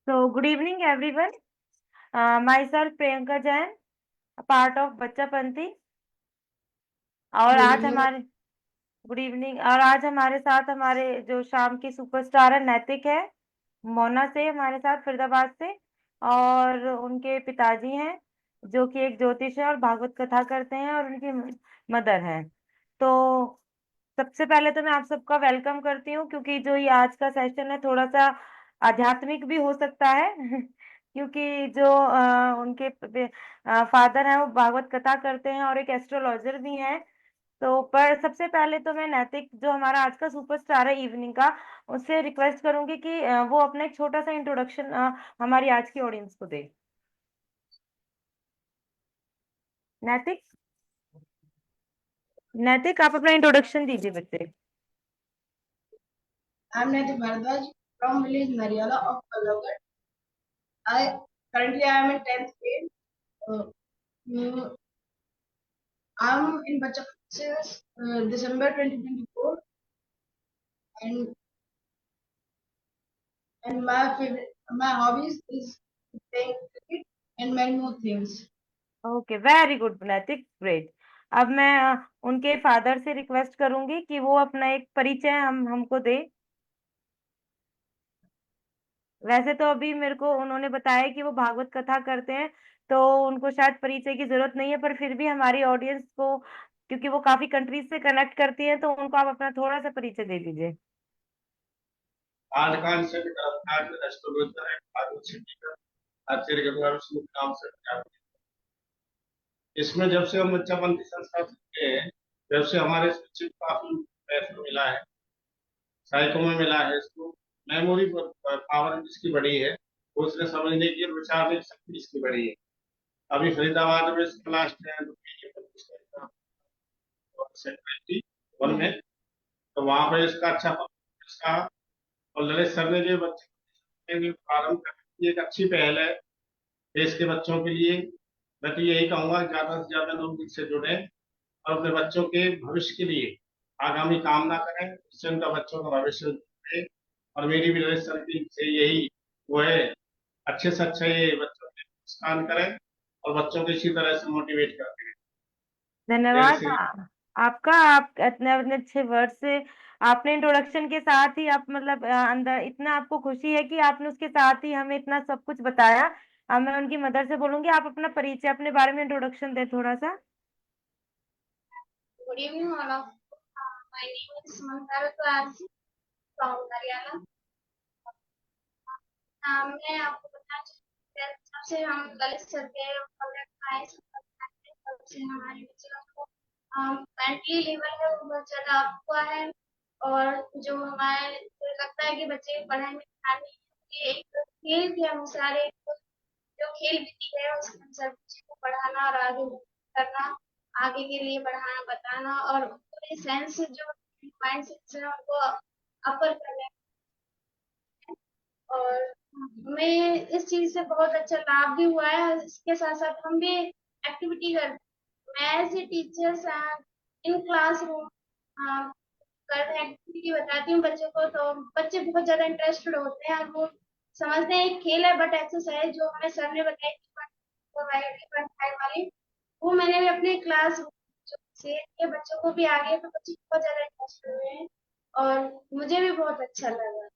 So, good evening, everyone. Myself Priyanka Jain, a part of बच्चापंथी। और good आज evening. हमारे good evening. और आज हमारे साथ हमारे जो शाम की सुपरस्टार है नैतिक है, मोना से हमारे साथ फरीदाबाद से। और उनके पिताजी हैं जो कि एक ज्योतिष है और भागवत कथा करते हैं, और उनकी मदर है। तो सबसे पहले तो मैं आप सबका वेलकम करती हूँ, क्योंकि जो ये आज का सेशन है थोड़ा सा आध्यात्मिक भी हो सकता है क्योंकि जो उनके फादर हैं वो भागवत कथा करते हैं और एक एस्ट्रोलॉजर भी हैं। तो पर सबसे पहले तो मैं नैतिक, जो हमारा आज का सुपरस्टार है इवनिंग का, उससे रिक्वेस्ट करूंगी कि वो अपना एक छोटा सा इंट्रोडक्शन हमारी आज की ऑडियंस को दे। नैतिक, नैतिक आप अपना इंट्रोडक्शन दीजिए बच्चे। I am Naitik Bharadwaj from village Nariala of Pallavagarh. I currently I am in 10th grade. Uh, mm, I am in Bachapur since December 2024, and my hobbies is playing cricket and many more things. Okay, very good नैतिक, great. अब मैं उनके father से request करूंगी कि वो अपना एक परिचय हमको दे। वैसे तो अभी मेरे को उन्होंने बताया कि वो भागवत कथा करते हैं, तो उनको शायद परिचय की जरूरत नहीं है, पर फिर भी हमारी ऑडियंस को, क्योंकि वो काफी कंट्रीज से कनेक्ट करती है, तो उनको आप अपना थोड़ा सा परिचय दे दीजिए। आदकाल से आज एस्ट्रोलॉजर है, भागवत सिद्धि का आचार्य गंगाधर सिंह नाम से प्रचार। इसमें जब से हम बच्चापंथी संस्था सीखे हैं, जब से हमारे शिक्षक काफी पैसा मिला है, साहित्यों में मिला है। इसको मेमोरी पावर जिसकी बढ़ी है, वो उसने समझने की और विचारने की शक्ति इसकी बढ़ी है। अभी फरीदाबाद में क्लास 10 वन में, तो वहां पे इसका अच्छा इसका, और ललित सर ने जो बच्चे के प्रारंभ करने की एक अच्छी पहल है देश के बच्चों के लिए। मैं तो यही कहूंगा कि ज्यादा से ज्यादा लोग इससे जुड़े और अपने बच्चों के भविष्य के लिए आगामी कामना करें, इससे उनका बच्चों का भविष्य जुड़े। और मेरी भी ललित सर की से यही वो है, अच्छे से अच्छा ये बच्चों के नुकसान करें और बच्चों को इसी तरह से मोटिवेट करते हैं। जय धन्यवाद श्री। आपका। आप इतने इतने अच्छे वर्ड से आपने इंट्रोडक्शन के साथ ही आप मतलब अंदर इतना आपको खुशी है कि आपने उसके साथ ही हमें इतना सब कुछ बताया। अब मैं उनकी मदर से बोलूंगी, आप अपना परिचय अपने बारे में इंट्रोडक्शन दे थोड़ा सा। Good evening, all of you. My name is Mamta Bharadwaj from Nariala. मैं आपको बताना चाहती हूँ, जब से हम ललित सर के प्रोजेक्ट आए, तब से हमारे बच्चों को मेंटली लेवल है वो बहुत ज़्यादा अप हुआ है। और जो हमारे लगता है कि बच्चे पढ़ाई में ध्यान नहीं है, ये एक खेल के अनुसार एक जो खेल विधि है उसके अनुसार बच्चे को पढ़ाना और आगे करना, आगे के लिए पढ़ाना बताना और पूरे सेंस जो माइंड सेट है उनको अपर करने। और हमें इस चीज से बहुत अच्छा लाभ भी हुआ है। इसके साथ साथ हम भी एक्टिविटी करते हैं। मैं as a teachers in classroom कर एक्टिविटी बताती हूँ बच्चों को, तो बच्चे बहुत ज्यादा इंटरेस्टेड होते हैं और वो समझते हैं एक खेल है बट एक्सरसाइज जो हमें सर ने बताई वाली, वो मैंने भी अपने क्लास से के बच्चों को भी आगे, तो बच्चे बहुत ज्यादा इंटरेस्टेड हुए हैं और मुझे भी बहुत अच्छा लगा।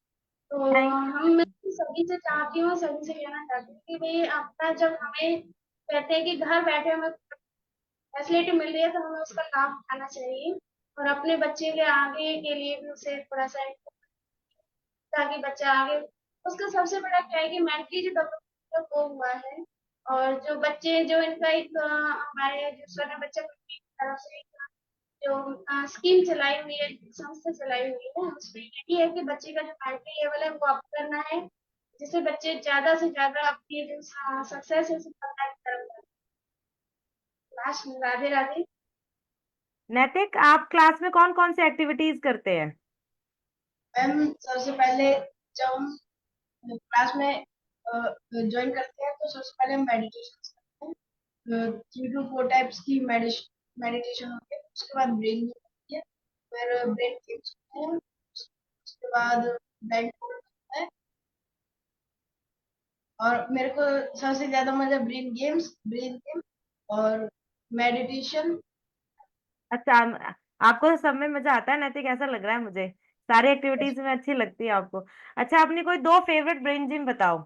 तो थैंक मैं सभी से चाहती हूँ, सभी से कहना चाहती हूँ कि भाई अपना जब हमें कहते हैं कि घर बैठे हमें फैसिलिटी मिल रही है तो हमें उसका लाभ उठाना चाहिए और अपने बच्चे के आगे के लिए भी उसे थोड़ा सा, ताकि बच्चा आगे, उसका सबसे बड़ा क्या है कि मेंटली जो डेवलपमेंट वो हुआ है। और जो बच्चे जो इनका एक हमारे जो स्वर्ण बच्चा की तरफ से एक जो स्कीम चलाई हुई है, संस्था चलाई हुई है, उसमें यही है कि बच्चे का जो मेंटल लेवल है वो अप करना है, जिससे बच्चे ज्यादा से ज्यादा अपनी जो सक्सेस है सफलता की तरफ। लास्ट में राधे राधे। नैतिक, आप क्लास में कौन कौन सी एक्टिविटीज करते हैं? मैम सबसे पहले जब हम क्लास में ज्वाइन करते हैं तो सबसे पहले हम मेडिटेशन करते हैं। 3 to 4 टाइप्स की मेडिटेशन होती है। उसके बाद ब्रेन होती है, फिर ब्रेन गेम्स होते हैं, उसके बाद ब्लाइंड फोल्ड होता है, और मेरे को सबसे ज्यादा मजा ब्रेन गेम और मेडिटेशन। अच्छा, आपको तो सब में मजा आता है नैतिक, ऐसा लग रहा है मुझे। सारी एक्टिविटीज में अच्छी लगती है आपको। अच्छा, अपनी कोई दो फेवरेट ब्रेन जिम बताओ,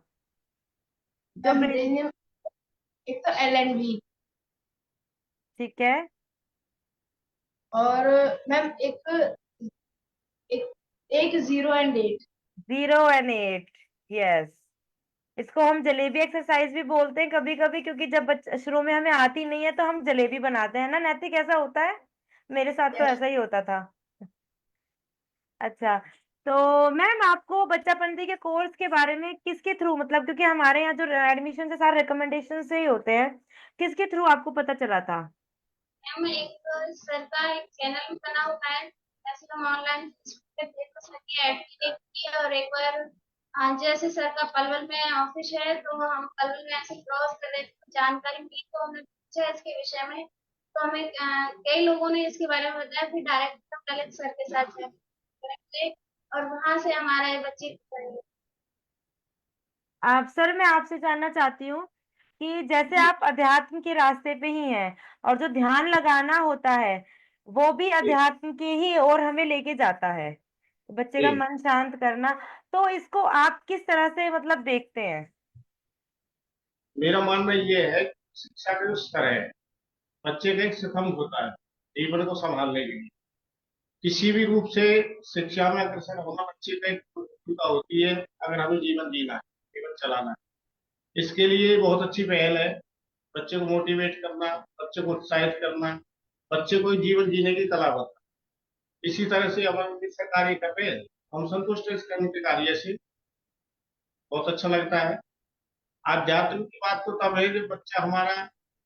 जो मैम ब्रेन। ब्रेन गेम, एक तो LNB, ठीक है। और मैम एक एक 0 और 8। 0 और 8। यस। इसको हम जलेबी एक्सरसाइज भी बोलते हैं कभी कभी, क्योंकि जब शुरू में हमें आती नहीं है तो हम जलेबी बनाते हैं ना नैतिक, ऐसा होता है। मेरे साथ तो यस। ऐसा ही होता था। अच्छा, तो मैम आपको बच्चापंथी के कोर्स के बारे में किसके थ्रू, मतलब क्योंकि हमारे यहाँ जो एडमिशन से सारे रिकमेंडेशन से ही होते हैं, किसके थ्रू आपको पता चला था? मैम एक सर का एक चैनल बना हुआ है, जैसे हम ऑनलाइन देखो सर की ऐड भी देखी है। और एक बार जैसे सर का पलवल में ऑफिस है, तो हम पलवल में ऐसे क्रॉस कर रहे थे, तो जानकारी मिली तो हमने पूछा इसके विषय में। तो हमें कई लोगों ने इसके बारे में बताया, फिर डायरेक्ट हम ललित सर के साथ करेंगे और वहां से हमारे बच्चे करेंगे। आप सर, मैं आपसे जानना चाहती हूँ कि जैसे आप अध्यात्म के रास्ते पे ही हैं, और जो ध्यान लगाना होता है वो भी जी। अध्यात्म के ही ओर हमें लेके जाता है, बच्चे का जी। मन शांत करना। तो इसको आप किस तरह से मतलब देखते हैं? मेरा मानना ये है कि शिक्षा का जो स्तर है, बच्चे का एक स्तंभ होता है जीवन को संभालने के लिए। किसी भी रूप से शिक्षा में अग्रसर होना बच्चे का एक भूमिका होती है, अगर हमें जीवन जीना है, जीवन चलाना है। इसके लिए बहुत अच्छी पहल है, बच्चे को मोटिवेट करना, बच्चे को उत्साहित करना, बच्चे को जीवन जीने की कला बताना। इसी तरह से हमारे से कार्य कर रहे हैं, हम संतुष्ट हैं इस करने के कार्य से, बहुत अच्छा लगता है। आध्यात्म की बात तो तब है जब बच्चा हमारा,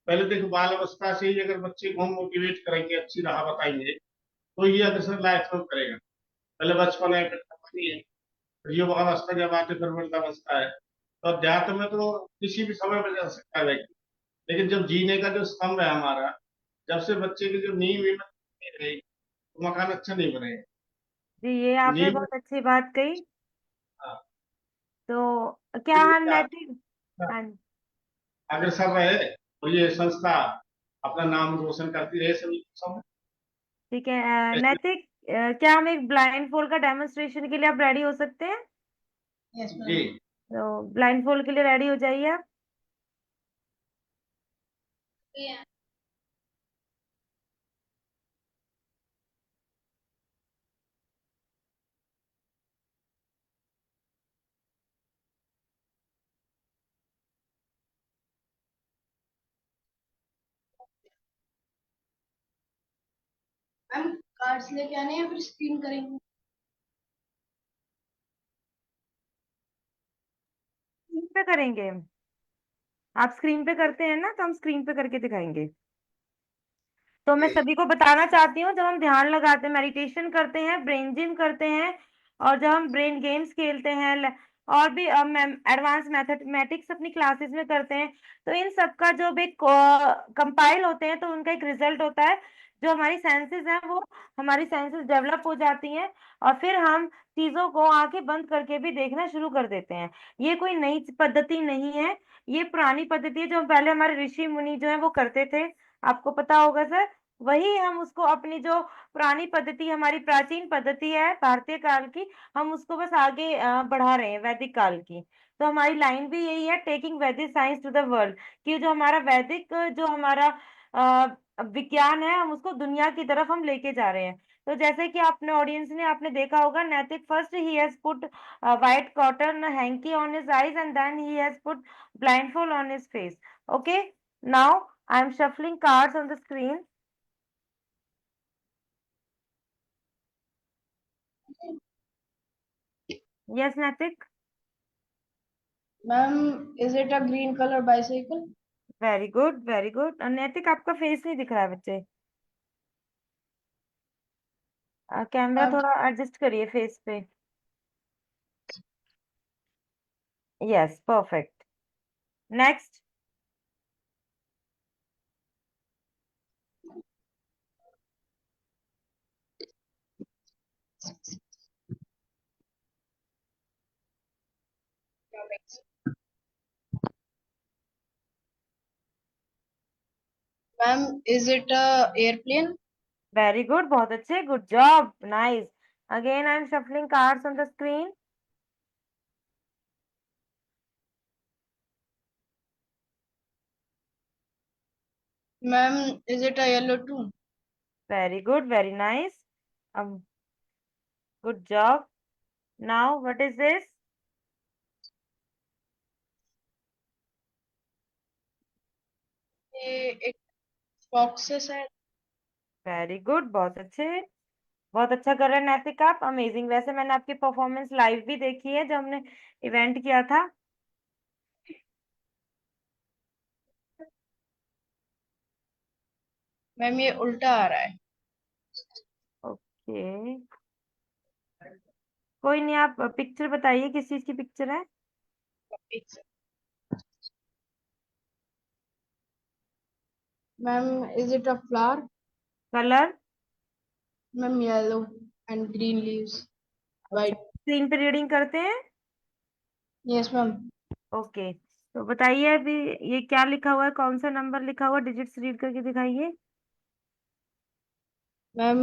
पहले देखो बाल अवस्था से ही अगर बच्चे को हम मोटिवेट करेंगे, अच्छी राह बताएंगे, तो ये अग्रसर लाइफ में करेगा। पहले बचपन है, फिर जवानी है, फिर युवा अवस्था जब आते फिर वृद्धावस्था है। तो अध्यात्म में तो किसी भी समय में जा सकता है व्यक्ति, लेकिन जब जीने का जो स्तंभ है हमारा, जब से बच्चे की जो नींव ही नहीं रहेगी, तो मकान अच्छा नहीं बनेगा। जी, ये आपने नींव। बहुत अच्छी बात कही। हाँ, तो क्या इसलिए हम क्या नैतिक। हाँ, अग्रसर रहे और ये संस्था अपना नाम रोशन करती रहे सभी सब। ठीक है। ऐसे। नैतिक, क्या हम एक ब्लाइंड फोल्ड का डेमोन्स्ट्रेशन के लिए आप रेडी हो सकते हैं? यस जी। मैम। तो ब्लाइंड फोल्ड के लिए रेडी हो जाइए आप। मैम कार्ड्स लेके आने हैं या फिर स्क्रीन करेंगे? स्क्रीन पे करेंगे। आप स्क्रीन पे करते हैं ना, तो हम स्क्रीन पे करके दिखाएंगे। तो मैं सभी को बताना चाहती हूँ, जब हम ध्यान लगाते हैं, मेडिटेशन करते हैं, ब्रेन जिम करते हैं, और जब हम ब्रेन गेम्स खेलते हैं, और भी एडवांस मैथमेटिक्स अपनी क्लासेस में करते हैं, तो इन सब का जो भी कंपाइल होते हैं, तो उनका एक रिजल्ट होता है। जो हमारी सेंसेस हैं, वो हमारी सेंसेस डेवलप हो जाती हैं, और फिर हम चीजों को आंखें बंद करके भी देखना शुरू कर देते हैं। ये कोई नई पद्धति नहीं है, ये पुरानी पद्धति है, जो पहले हमारे ऋषि मुनि जो है वो करते थे। आपको पता होगा सर। वही हम उसको अपनी जो पुरानी पद्धति, हमारी प्राचीन पद्धति है भारतीय काल की, हम उसको बस आगे बढ़ा रहे हैं वैदिक काल की। तो हमारी लाइन भी यही है, टेकिंग वैदिक साइंस टू द वर्ल्ड, कि जो हमारा वैदिक जो हमारा विज्ञान है, हम उसको दुनिया की तरफ हम लेके जा रहे हैं। तो जैसे कि आपने ऑडियंस ने आपने देखा होगा, नैतिक first he has put white cotton hanky on his eyes, and then he has put blindfold on his face. Okay, now I am shuffling cards on the screen. Yes, Natik. Ma'am is it a green colour bicycle? Very good, very good. Naitik, आपका face नहीं दिख रहा है बच्चे। Camera ma'am थोड़ा adjust करिए face पे। Yes, perfect. Next. Ma'am, is it a airplane? Very good, बहुत अच्छे, good job, nice. Again I am shuffling cards on the screen. Ma'am, is it a yellow two? Very good, very nice, good job. Now what is this? ये एक boxes है। Very good, बहुत अच्छे, बहुत अच्छा कर रहे हैं नैतिक आप, अमेजिंग। वैसे मैंने आपकी परफॉर्मेंस लाइव भी देखी है जब हमने इवेंट किया था। मैम, ये उल्टा आ रहा है। ओके, कोई नहीं, आप पिक्चर बताइए किस चीज की पिक्चर है। Ma'am, is it a flower? Colour? Ma'am, yellow and green leaves, अच्छा, वाइट। स्क्रीन पे रीडिंग करते हैं। Yes ma'am. ओके, तो बताइए अभी ये क्या लिखा हुआ है, कौन सा नंबर लिखा हुआ है, डिजिट्स रीड करके दिखाइए। मैम,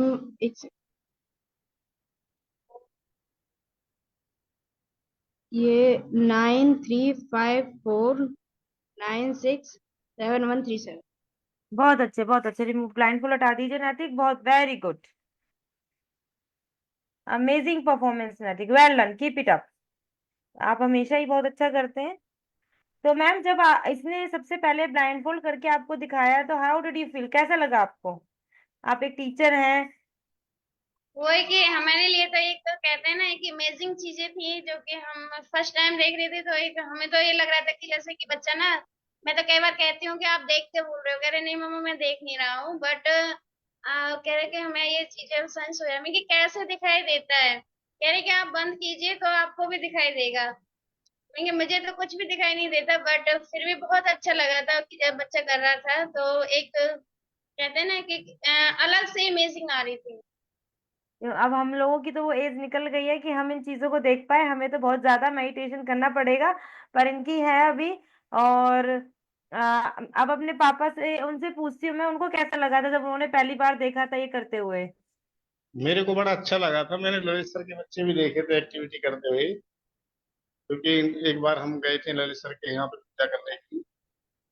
ये 9354967137। बहुत अच्छे, बहुत अच्छे, रिमूव ब्लाइंडफुल हटा दीजिए नैतिक, बहुत वेरी गुड, अमेजिंग परफॉर्मेंस नैतिक, well done, keep it up. आप हमेशा ही बहुत अच्छा करते हैं। तो मैम जब इसने सबसे पहले ब्लाइंडफोल्ड करके आपको दिखाया तो हाउ डिड यू फील, कैसा लगा आपको? आप एक टीचर हैं। वो है कि हमारे लिए तो एक तो कहते हैं ना एक इमेजिंग चीजें थी जो कि हम फर्स्ट टाइम देख रहे थे, तो एक हमें तो ये लग रहा था कि जैसे कि बच्चा ना, मैं तो कई बार कहती हूँ कि आप देख के बोल रहे हो, कह रहे नहीं मम्मा मैं देख नहीं रहा हूँ, बट कह रहे कि हमें ये चीजें सेंस हो जाए कि कैसे दिखाई देता है। कह रहे कि आप बंद कीजिए तो आपको भी दिखाई देगा। क्योंकि मुझे तो कुछ भी दिखाई नहीं देता, बट फिर भी बहुत अच्छा लगा था कि जब बच्चा कर रहा था तो एक कहते हैं ना कि अलग से इमेजिंग आ रही थी। अब हम लोगों की तो वो एज निकल गई है कि हम इन चीजों को देख पाए, हमें तो बहुत ज्यादा मेडिटेशन करना पड़ेगा, पर इनकी है अभी। और अब अपने पापा से उनसे पूछती हूँ मैं, उनको कैसा लगा था जब उन्होंने पहली बार देखा था ये करते हुए। मेरे को बड़ा अच्छा लगा था। मैंने ललित सर के बच्चे भी देखे थे एक्टिविटी करते हुए, क्योंकि एक बार हम गए थे ललित सर के यहाँ पे पूजा करने की।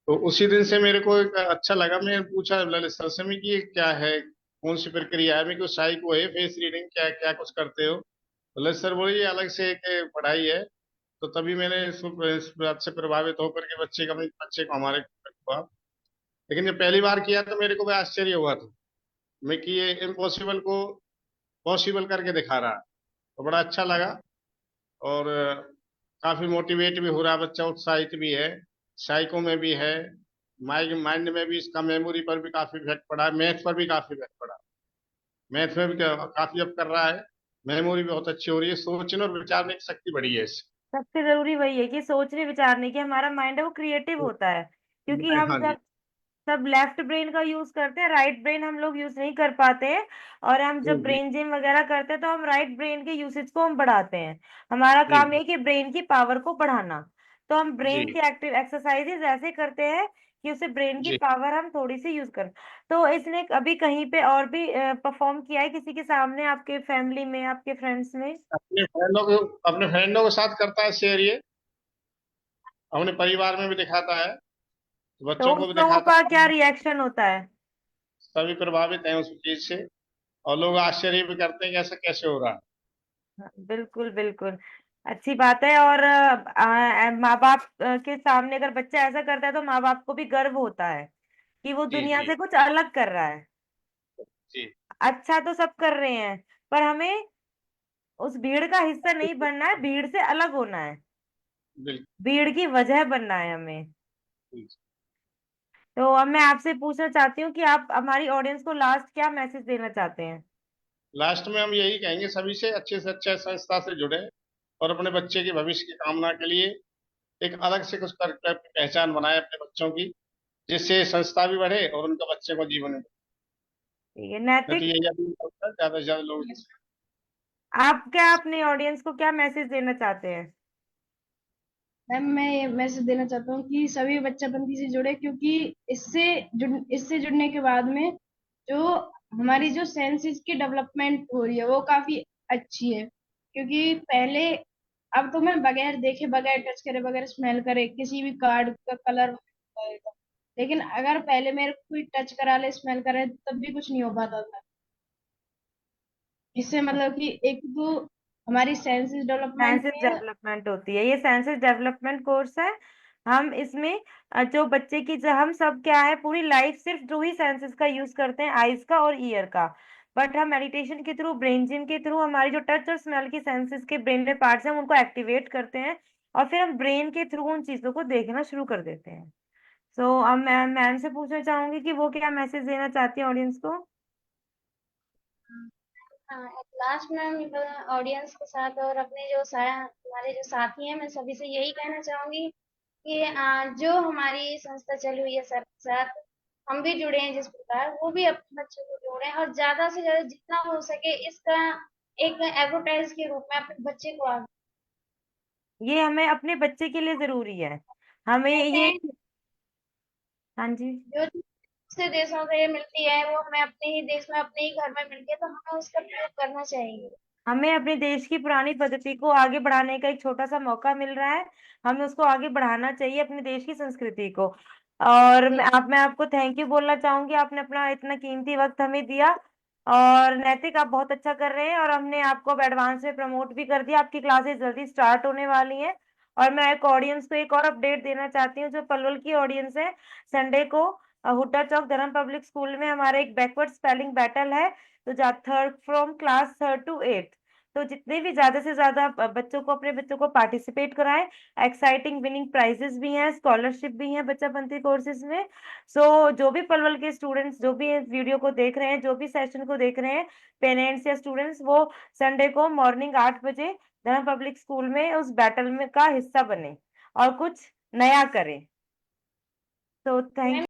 तो उसी दिन से मेरे को एक अच्छा लगा। मैंने पूछा ललित सर से मैं कि ये क्या है, कौन सी प्रक्रिया है, मैं कुछ साइको है, फेस रीडिंग क्या क्या कुछ करते हो? तो ललित सर बोले ये अलग से एक पढ़ाई है। तो तभी मैंने इस बात से प्रभावित होकर के बच्चे को हमारे हुआ। लेकिन जब पहली बार किया तो मेरे को भी आश्चर्य हुआ था, मैं कि ये इम्पॉसिबल को पॉसिबल करके दिखा रहा है। तो बड़ा अच्छा लगा। और काफी मोटिवेट भी हो रहा है बच्चा, उत्साहित भी है, साइको में भी है, माइंड माइंड में भी इसका मेमोरी पर भी काफी इफेक्ट पड़ा है, मैथ पर भी काफी इफेक्ट पड़ा है। मैथ में भी काफी अब कर रहा है, मेमोरी बहुत अच्छी हो रही है, सोचने और विचारने की शक्ति बढ़ी है इससे। सबसे जरूरी वही है कि सोचने विचारने की, हमारा माइंड है वो क्रिएटिव होता है, क्योंकि हम हाँ जी। जब सब लेफ्ट ब्रेन का यूज करते हैं, राइट ब्रेन हम लोग यूज नहीं कर पाते हैं। और हम जी जब जी ब्रेन जिम वगैरह करते हैं तो हम राइट ब्रेन के यूसेज को हम बढ़ाते हैं। हमारा जी काम ये है कि ब्रेन की पावर को बढ़ाना। तो हम ब्रेन जी की एक्टिव एक्सरसाइजेज ऐसे करते हैं कि उसे ब्रेन की जी। पावर हम थोड़ी सी यूज करें। तो इसने अभी कहीं पे और भी परफॉर्म किया है किसी के सामने, आपके फैमिली में, आपके फ्रेंड्स में? अपने फ्रेंडों के साथ करता है शेयर ये, अपने परिवार में भी दिखाता है, तो बच्चों को उस भी लोगों दिखाता का है। क्या रिएक्शन होता है? सभी प्रभावित हैं उस चीज से, और लोग आश्चर्य भी करते हैं कि ऐसा कैसे हो रहा है। हाँ, बिल्कुल बिल्कुल, अच्छी बात है। और माँ बाप के सामने अगर बच्चा ऐसा करता है तो माँ बाप को भी गर्व होता है कि वो जी दुनिया जी से कुछ अलग कर रहा है। जी। अच्छा तो सब कर रहे हैं, पर हमें उस भीड़ का हिस्सा नहीं बनना है, भीड़ से अलग होना है, बिल्कुल। भीड़ की वजह बनना है हमें। तो अब मैं आपसे पूछना चाहती हूँ कि आप हमारी ऑडियंस को लास्ट क्या मैसेज देना चाहते हैं? लास्ट में हम यही कहेंगे सभी से अच्छे संस्था से जुड़े, और अपने बच्चे के भविष्य की कामना के लिए एक अलग से कुछ कर पहचान बनाए अपने बच्चों की, जिससे संस्था भी बढ़े और उनका बच्चे को जीवन में। ठीक है मैं तो नैतिक, यही अपील करूंगा ज्यादा से ज्यादा लोग। आप क्या अपनी ऑडियंस को क्या मैसेज देना चाहते हैं? मैम मैं ये मैसेज देना चाहता हूँ कि सभी बच्चापंथी से जुड़े, क्योंकि इससे जुड़ने के बाद में जो हमारी जो सेंसेस की डेवलपमेंट हो रही है वो काफी अच्छी है। क्योंकि पहले, अब तो मैं बगैर देखे, बगैर टच करे, बगैर स्मेल करे किसी भी कार्ड का कलर, लेकिन अगर पहले मेरे को कोई टच करा ले, स्मेल करे, तब भी कुछ नहीं हो पाता था। इससे मतलब कि एक तो हमारी सेंसेस डेवलपमेंट सेंसिस में है। डेवलपमेंट होती है, ये सेंसिस डेवलपमेंट कोर्स है। हम इसमें जो बच्चे की, जो हम सब क्या है, पूरी लाइफ सिर्फ दो ही सेंसेस का यूज करते हैं, आईज का और ईयर का। बट हम मेडिटेशन के थ्रू, ब्रेन जिम के थ्रू, हमारी जो टच और स्मेल की सेंसेस के ब्रेन में पार्ट्स हैं, हम उनको एक्टिवेट करते हैं, और फिर हम ब्रेन के थ्रू उन चीजों को देखना शुरू कर देते हैं। सो अब मैं मैम से पूछना चाहूंगी कि वो क्या मैसेज देना चाहती है ऑडियंस को। हाँ, एट लास्ट में ऑडियंस के साथ और अपने जो हमारे जो साथी हैं, मैं सभी से यही कहना चाहूंगी कि जो हमारी संस्था चली हुई है सर के साथ, हम भी जुड़े हैं जिस प्रकार, वो भी अपने बच्चों को जोड़ें और ज्यादा से ज्यादा जितना हो सके इसका एक एडवर्टाइज के रूप में अपने बच्चे को आगे ये हमें अपने बच्चे के लिए जरूरी है, हमें कहते ये। हैं। हाँ जी। जो दूसरे देशों से मिलती है वो हमें अपने ही देश में, अपने ही घर में मिलती है, तो हमें उसका प्रयोग करना चाहिए। हमें अपने देश की पुरानी पद्धति को आगे बढ़ाने का एक छोटा सा मौका मिल रहा है, हमें उसको आगे बढ़ाना चाहिए, अपने देश की संस्कृति को। और मैं आपको थैंक यू बोलना चाहूंगी, आपने अपना इतना कीमती वक्त हमें दिया। और नैतिक, आप बहुत अच्छा कर रहे हैं, और हमने आपको अब एडवांस में प्रमोट भी कर दिया, आपकी क्लासेस जल्दी स्टार्ट होने वाली हैं। और मैं एक ऑडियंस को एक और अपडेट देना चाहती हूँ, जो पलवल की ऑडियंस है, संडे को हुड्डा चौक धर्म पब्लिक स्कूल में हमारा एक बैकवर्ड स्पेलिंग बैटल है। तो थर्ड, फ्रॉम क्लास 3 to 8, तो जितने भी ज्यादा से ज्यादा बच्चों को, अपने बच्चों को पार्टिसिपेट कराएं। एक्साइटिंग विनिंग प्राइजेस भी हैं, स्कॉलरशिप भी है बच्चापंथी कोर्सेज में। सो जो भी पलवल के स्टूडेंट्स, जो भी इस वीडियो को देख रहे हैं, जो भी सेशन को देख रहे हैं, पेरेंट्स या स्टूडेंट्स, वो संडे को मॉर्निंग 8 बजे धर्म पब्लिक स्कूल में उस बैटल में का हिस्सा बने और कुछ नया करें। तो थैंक